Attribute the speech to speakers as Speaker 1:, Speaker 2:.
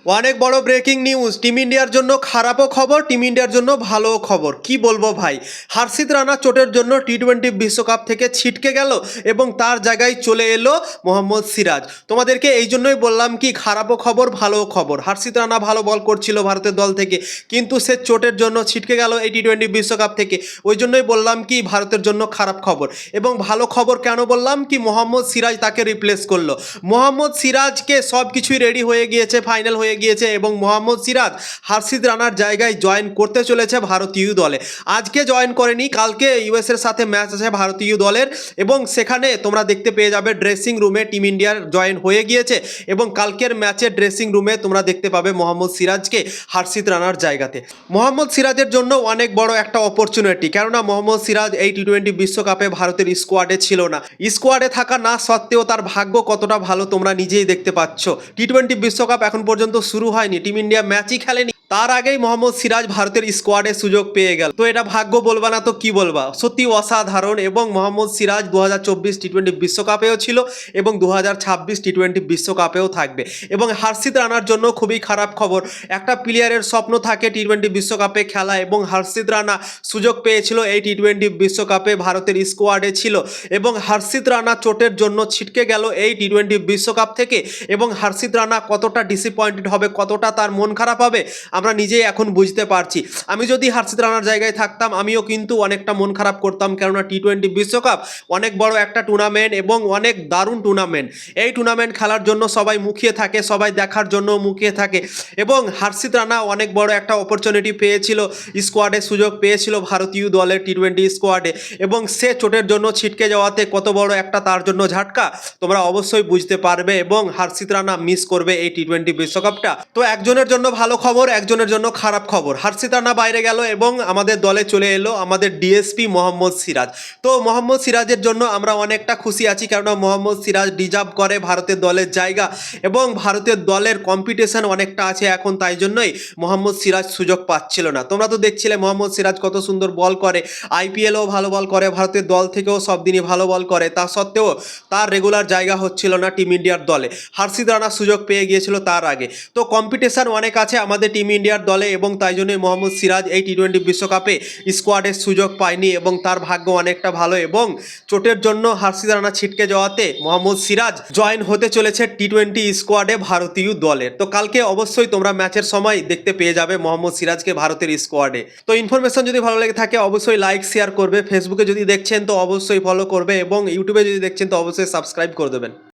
Speaker 1: অনেক বড় breaking news. Team ইন্ডিয়ার জন্য খারাপও খবর, টিম ইন্ডিয়ার জন্য ভালোও খবর। কি বলবো ভাই, হার্ষিত রানা চোটের জন্য টি-20 বিশ্বকাপ থেকে ছিটকে গেল এবং তার জায়গায় চলে এলো মোহাম্মদ সিরাজ। তোমাদেরকে এই জন্যই বললাম কি খারাপও খবর ভালোও খবর। হার্ষিত রানা ভালো বল করছিল ভারতের দল থেকে, কিন্তু সে চোটের জন্য ছিটকে গেল এই টি-20 বিশ্বকাপ থেকে। ওই জন্যই বললাম কি ভারতের জন্য খারাপ খবর। এবং ভালো খবর কেন বললাম কি, মোহাম্মদ সিরাজ তাকে রিপ্লেস করলো। মোহাম্মদ সিরাজকে সব কিছুই রেডি হয়ে গিয়েছে, ফাইনাল হয়ে গিয়েছে এবং মোহাম্মদ সিরাজ হার্ষিত রানার জায়গায় জয়েন করতে চলেছে ভারতীয় দলে। আজকে জয়েন করেনি, কালকে ইউএসের সাথে ম্যাচ আছে ভারতীয় দলের এবং সেখানে তোমরা দেখতে পেয়ে যাবে ড্রেসিং রুমে টিম ইন্ডিয়ার জয়েন হয়ে গিয়েছে এবং কালকের ম্যাচের ড্রেসিং রুমে তোমরা দেখতে পাবে মোহাম্মদ সিরাজকে হার্ষিত রানার জায়গাতে। মোহাম্মদ সিরাজের জন্য অনেক বড় একটা অপরচুনিটি, কেননা মোহাম্মদ সিরাজ এই টি-20 বিশ্বকাপে ভারতের স্কোয়াডে ছিল না। স্কোয়াডে থাকা না সত্ত্বেও তার ভাগ্য কতটা ভালো তোমরা নিজেই দেখতে পাচ্ছ। টি-20 বিশ্বকাপ এখন পর্যন্ত শুরু হয়নি, টিম ইন্ডিয়া ম্যাচই খেলেনি, তার আগেই মোহাম্মদ সিরাজ ভারতের স্কোয়াডে সুযোগ পেয়ে গেল। তো এটা ভাগ্য বলবা না তো কি বলবা, সত্যি অসাধারণ। এবং মোহাম্মদ সিরাজ 2024 টি-20 বিশ্বকাপেও ছিল এবং 2026 টি-20 বিশ্বকাপেও থাকবে। এবং হার্ষিত রানার জন্য খুবই খারাপ খবর। একটা প্লেয়ারের স্বপ্ন থাকে টি-20 বিশ্বকাপে খেলা এবং হার্ষিত রানা সুযোগ পেয়েছিল এই টি-20 বিশ্বকাপে, ভারতের স্কোয়াডে ছিল এবং হার্ষিত রানা চোটের জন্য ছিটকে গেল এই টি-20 বিশ্বকাপ থেকে। এবং হার্ষিত রানা কতটা ডিসঅ্যাপয়েন্টেড হবে, কতটা তার মন খারাপ হবে আমরা নিজেই এখন বুঝতে পারছি। আমি যদি হার্ষিত রানার জায়গায় থাকতাম আমিও কিন্তু অনেকটা মন খারাপ করতাম, কেননা টি-20 বিশ্বকাপ অনেক বড় একটা টুর্নামেন্ট এবং অনেক দারুণ টুর্নামেন্ট। এই টুর্নামেন্ট খেলার জন্য সবাই মুখিয়ে থাকে, সবাই দেখার জন্য মুখিয়ে থাকে এবং হার্ষিত রানা অনেক বড় একটা অপরচুনিটি পেয়েছিল, স্কোয়াডে সুযোগ পেয়েছিল ভারতীয় দলের টি-20 স্কোয়াডে এবং সে চোটের জন্য ছিটকে যাওয়াতে কত বড় একটা তার জন্য ঝাটকা তোমরা অবশ্যই বুঝতে পারবে এবং হার্ষিত রানা মিস করবে এই টি-20 বিশ্বকাপটা। তো একজনের জন্য ভালো খবর, একজনের জন্য খারাপ খবর। হার্ষিত রানা বাইরে গেল এবং আমাদের দলে চলে এলো আমাদের ডিএসপি মোহাম্মদ সিরাজ। তো মোহাম্মদ সিরাজের জন্য আমরা অনেকটা খুশি আছি, কেননা মোহাম্মদ সিরাজ ডিজার্ভ করে ভারতের দলের জায়গা এবং ভারতের দলের কম্পিটিশন অনেকটা আছে এখন, তাই জন্যই মোহাম্মদ সিরাজ সুযোগ পাচ্ছিল না। তোমরা তো দেখছিলে মোহাম্মদ সিরাজ কত সুন্দর বল করে, আইপিএলেও ভালো বল করে, ভারতের দল থেকেও সব দিনই ভালো বল করে, তা সত্ত্বেও তার রেগুলার জায়গা হচ্ছিল না টিম ইন্ডিয়ার দলে। হার্ষিত রানা সুযোগ পেয়ে গিয়েছিল তার আগে। তো কম্পিটিশন অনেক আছে আমাদের টিম ইন্ডিয়ার দলে এবং তাই জন্যই মোহাম্মদ সিরাজ এই টি-20 বিশ্বকাপে স্কোয়াডের সুযোগ পায়নি এবং তার ভাগ্য অনেকটা ভালো এবং চোটের জন্য হার্ষিত রানা ছিটকে যাওয়াতে মোহাম্মদ সিরাজ জয়েন হতে চলেছে টি-20 স্কোয়াডে ভারতীয় দলের। তো কালকে অবশ্যই তোমরা ম্যাচের সময় দেখতে পেয়ে যাবে মোহাম্মদ সিরাজকে ভারতের স্কোয়াডে। তো ইনফরমেশন যদি ভালো লেগে থাকে অবশ্যই লাইক শেয়ার করবে, ফেসবুকে যদি দেখছেন তো অবশ্যই ফলো করবে এবং ইউটিউবে যদি দেখছেন তো অবশ্যই সাবস্ক্রাইব করে দেবেন।